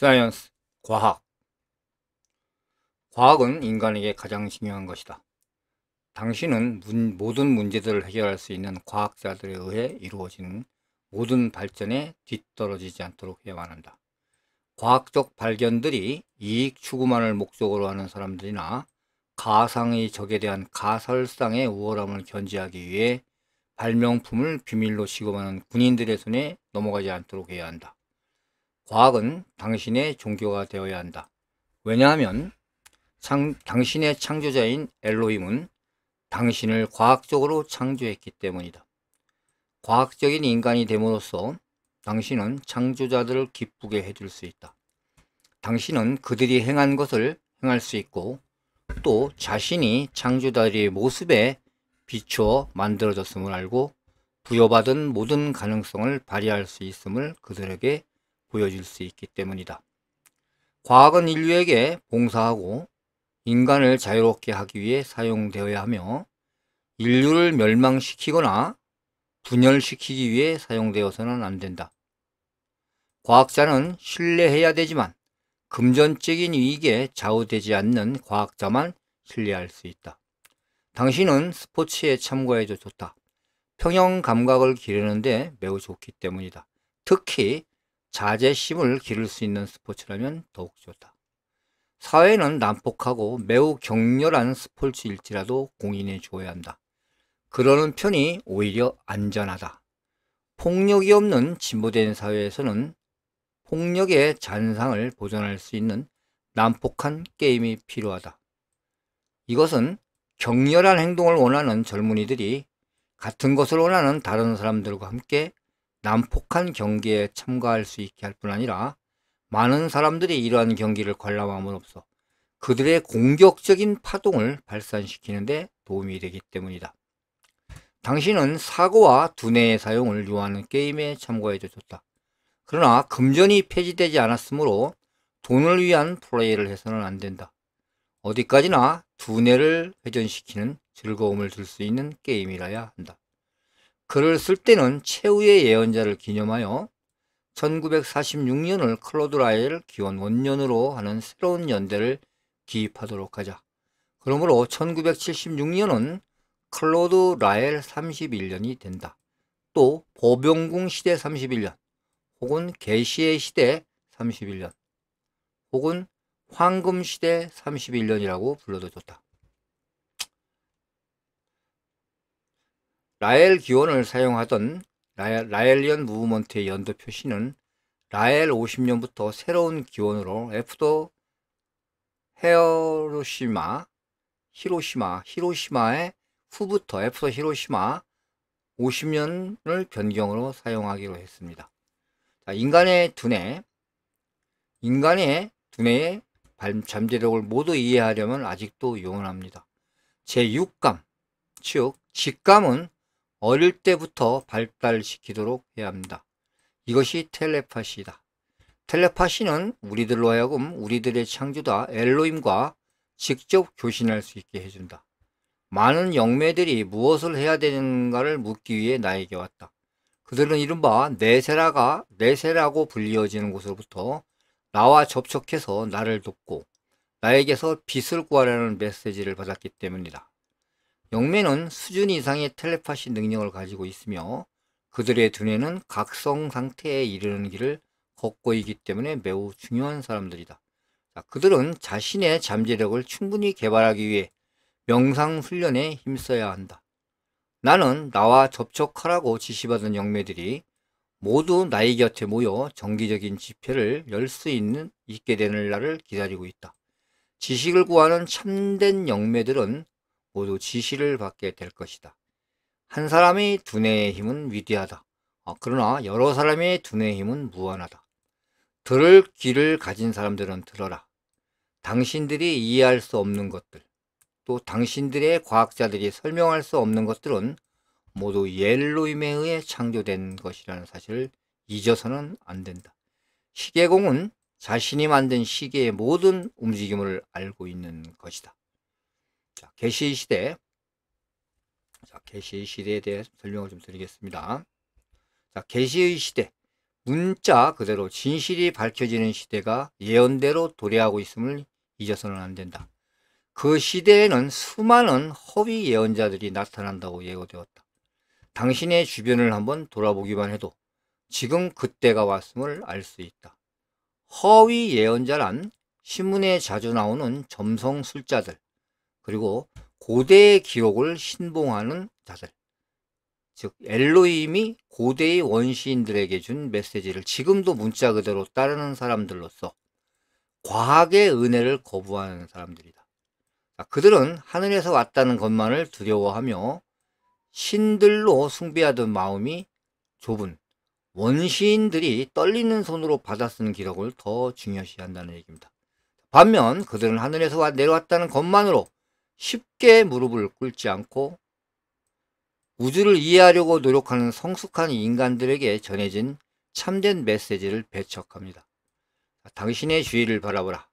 사이언스, 과학. 과학은 인간에게 가장 중요한 것이다. 당신은 모든 문제들을 해결할 수 있는 과학자들에 의해 이루어지는 모든 발전에 뒤떨어지지 않도록 해야만 한다. 과학적 발견들이 이익 추구만을 목적으로 하는 사람들이나 가상의 적에 대한 가설상의 우월함을 견지하기 위해 발명품을 비밀로 시급하는 군인들의 손에 넘어가지 않도록 해야 한다. 과학은 당신의 종교가 되어야 한다. 왜냐하면 당신의 창조자인 엘로힘은 당신을 과학적으로 창조했기 때문이다. 과학적인 인간이 됨으로써 당신은 창조자들을 기쁘게 해줄 수 있다. 당신은 그들이 행한 것을 행할 수 있고 또 자신이 창조자들의 모습에 비추어 만들어졌음을 알고 부여받은 모든 가능성을 발휘할 수 있음을 그들에게 보여줄 수 있기 때문이다. 과학은 인류에게 봉사하고 인간을 자유롭게 하기 위해 사용되어야 하며 인류를 멸망시키거나 분열시키기 위해 사용되어서는 안 된다. 과학자는 신뢰해야 되지만 금전적인 이익에 좌우되지 않는 과학자만 신뢰할 수 있다. 당신은 스포츠에 참가해도 좋다. 평형 감각을 기르는데 매우 좋기 때문이다. 특히 자제심을 기를 수 있는 스포츠라면 더욱 좋다. 사회는 난폭하고 매우 격렬한 스포츠일지라도 공인해 주어야 한다. 그러는 편이 오히려 안전하다. 폭력이 없는 진보된 사회에서는 폭력의 잔상을 보존할 수 있는 난폭한 게임이 필요하다. 이것은 격렬한 행동을 원하는 젊은이들이 같은 것을 원하는 다른 사람들과 함께 난폭한 경기에 참가할 수 있게 할 뿐 아니라 많은 사람들이 이러한 경기를 관람함으로써 그들의 공격적인 파동을 발산시키는 데 도움이 되기 때문이다. 당신은 사고와 두뇌의 사용을 요하는 게임에 참가해도 좋다. 그러나 금전이 폐지되지 않았으므로 돈을 위한 플레이를 해서는 안 된다. 어디까지나 두뇌를 회전시키는 즐거움을 줄 수 있는 게임이라야 한다. 글을 쓸 때는 최후의 예언자를 기념하여 1946년을 클로드 라엘 기원 원년으로 하는 새로운 연대를 기입하도록 하자. 그러므로 1976년은 클로드 라엘 31년이 된다. 또 보병궁 시대 31년 혹은 계시의 시대 31년 혹은 황금 시대 31년이라고 불러도 좋다. 라엘 기원을 사용하던 라엘리언 무브먼트의 연도 표시는 라엘 50년부터 새로운 기원으로 애프터 히로시마의 후부터 애프터 히로시마 50년을 변경으로 사용하기로 했습니다. 자, 인간의 두뇌의 잠재력을 모두 이해하려면 아직도 영원합니다. 제6감, 즉 직감은 어릴 때부터 발달시키도록 해야 합니다. 이것이 텔레파시다. 텔레파시는 우리들로 하여금 우리들의 창조자 엘로힘과 직접 교신할 수 있게 해준다. 많은 영매들이 무엇을 해야 되는가를 묻기 위해 나에게 왔다. 그들은 이른바 내세라고 불리어지는 곳으로부터 나와 접촉해서 나를 돕고 나에게서 빛을 구하라는 메시지를 받았기 때문이다. 영매는 수준 이상의 텔레파시 능력을 가지고 있으며 그들의 두뇌는 각성 상태에 이르는 길을 걷고 있기 때문에 매우 중요한 사람들이다. 자, 그들은 자신의 잠재력을 충분히 개발하기 위해 명상 훈련에 힘써야 한다. 나는 나와 접촉하라고 지시받은 영매들이 모두 나의 곁에 모여 정기적인 집회를 열 수 있게 되는 날을 기다리고 있다. 지식을 구하는 참된 영매들은 모두 지시를 받게 될 것이다. 한 사람의 두뇌의 힘은 위대하다. 그러나 여러 사람의 두뇌의 힘은 무한하다. 들을 귀를 가진 사람들은 들어라. 당신들이 이해할 수 없는 것들, 또 당신들의 과학자들이 설명할 수 없는 것들은 모두 엘로힘에 의해 창조된 것이라는 사실을 잊어서는 안 된다. 시계공은 자신이 만든 시계의 모든 움직임을 알고 있는 것이다. 자, 계시의 시대에 대해 설명을 좀 드리겠습니다. 자, 계시의 시대, 문자 그대로 진실이 밝혀지는 시대가 예언대로 도래하고 있음을 잊어서는 안 된다. 그 시대에는 수많은 허위 예언자들이 나타난다고 예고되었다. 당신의 주변을 한번 돌아보기만 해도 지금 그때가 왔음을 알 수 있다. 허위 예언자란 신문에 자주 나오는 점성술자들, 그리고 고대의 기록을 신봉하는 자들, 즉 엘로힘이 고대의 원시인들에게 준 메시지를 지금도 문자 그대로 따르는 사람들로서 과학의 은혜를 거부하는 사람들이다. 그들은 하늘에서 왔다는 것만을 두려워하며 신들로 숭배하던 마음이 좁은 원시인들이 떨리는 손으로 받아 쓴 기록을 더 중요시한다는 얘기입니다. 반면 그들은 하늘에서 내려왔다는 것만으로 쉽게 무릎을 꿇지 않고 우주를 이해하려고 노력하는 성숙한 인간들에게 전해진 참된 메시지를 배척합니다. 당신의 주위를 바라보라.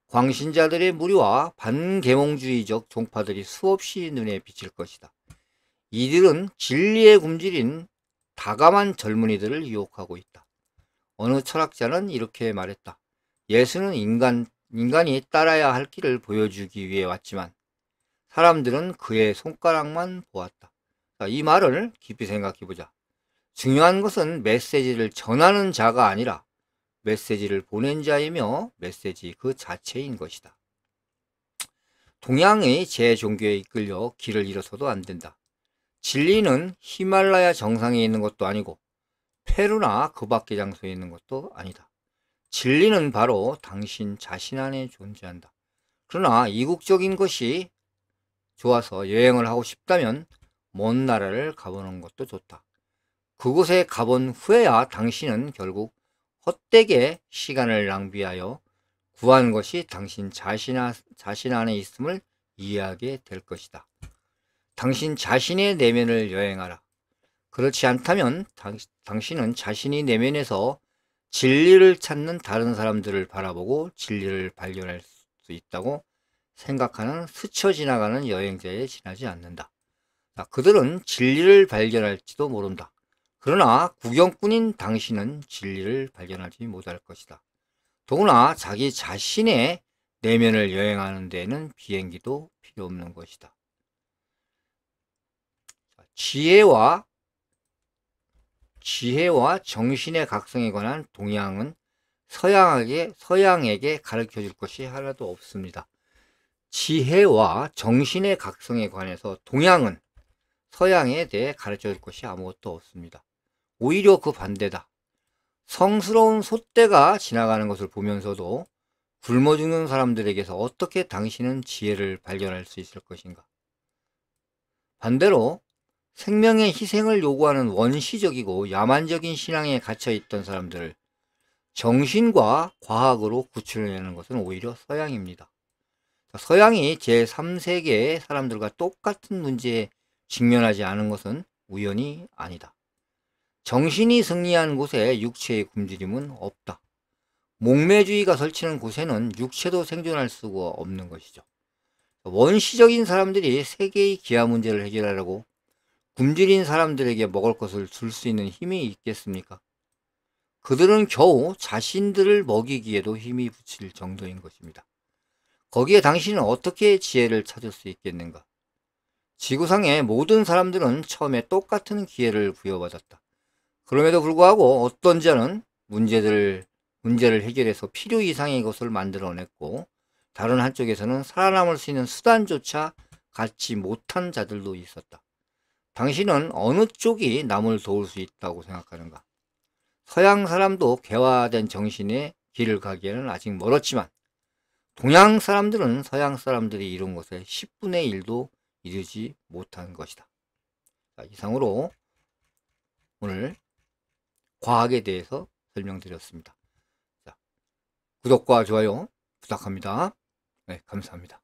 광신자들의 무리와 반계몽주의적 종파들이 수없이 눈에 비칠 것이다. 이들은 진리에 굶주린 다감한 젊은이들을 유혹하고 있다. 어느 철학자는 이렇게 말했다. 예수는 인간이 따라야 할 길을 보여주기 위해 왔지만 사람들은 그의 손가락만 보았다. 이 말을 깊이 생각해 보자. 중요한 것은 메시지를 전하는 자가 아니라 메시지를 보낸 자이며 메시지 그 자체인 것이다. 동양의 제종교에 이끌려 길을 잃어서도 안 된다. 진리는 히말라야 정상에 있는 것도 아니고 페루나 그 밖의 장소에 있는 것도 아니다. 진리는 바로 당신 자신 안에 존재한다. 그러나 이국적인 것이 좋아서 여행을 하고 싶다면 먼 나라를 가보는 것도 좋다. 그곳에 가본 후에야 당신은 결국 헛되게 시간을 낭비하여 구한 것이 당신 자신 안에 있음을 이해하게 될 것이다. 당신 자신의 내면을 여행하라. 그렇지 않다면 당신은 자신이 내면에서 진리를 찾는 다른 사람들을 바라보고 진리를 발견할 수 있다고 생각하는 스쳐 지나가는 여행자에 지나지 않는다. 그들은 진리를 발견할지도 모른다. 그러나 구경꾼인 당신은 진리를 발견하지 못할 것이다. 더구나 자기 자신의 내면을 여행하는 데에는 비행기도 필요 없는 것이다. 지혜와 정신의 각성에 관한 동양은 서양에게 가르쳐 줄 것이 하나도 없습니다. 지혜와 정신의 각성에 관해서 동양은 서양에 대해 가르쳐 줄 것이 아무것도 없습니다. 오히려 그 반대다. 성스러운 소떼가 지나가는 것을 보면서도 굶어 죽는 사람들에게서 어떻게 당신은 지혜를 발견할 수 있을 것인가? 반대로 생명의 희생을 요구하는 원시적이고 야만적인 신앙에 갇혀있던 사람들을 정신과 과학으로 구출해내는 것은 오히려 서양입니다. 서양이 제3세계의 사람들과 똑같은 문제에 직면하지 않은 것은 우연이 아니다. 정신이 승리한 곳에 육체의 굶주림은 없다. 목매주의가 설치는 곳에는 육체도 생존할 수가 없는 것이죠. 원시적인 사람들이 세계의 기아 문제를 해결하려고 굶주린 사람들에게 먹을 것을 줄 수 있는 힘이 있겠습니까? 그들은 겨우 자신들을 먹이기에도 힘이 붙일 정도인 것입니다. 거기에 당신은 어떻게 지혜를 찾을 수 있겠는가? 지구상의 모든 사람들은 처음에 똑같은 기회를 부여받았다. 그럼에도 불구하고 어떤 자는 문제를 해결해서 필요 이상의 것을 만들어냈고, 다른 한쪽에서는 살아남을 수 있는 수단조차 갖지 못한 자들도 있었다. 당신은 어느 쪽이 남을 도울 수 있다고 생각하는가? 서양 사람도 개화된 정신의 길을 가기에는 아직 멀었지만 동양 사람들은 서양 사람들이 이룬 것의 10분의 1도 이루지 못한 것이다. 자, 이상으로 오늘 과학에 대해서 설명드렸습니다. 자, 구독과 좋아요 부탁합니다. 네, 감사합니다.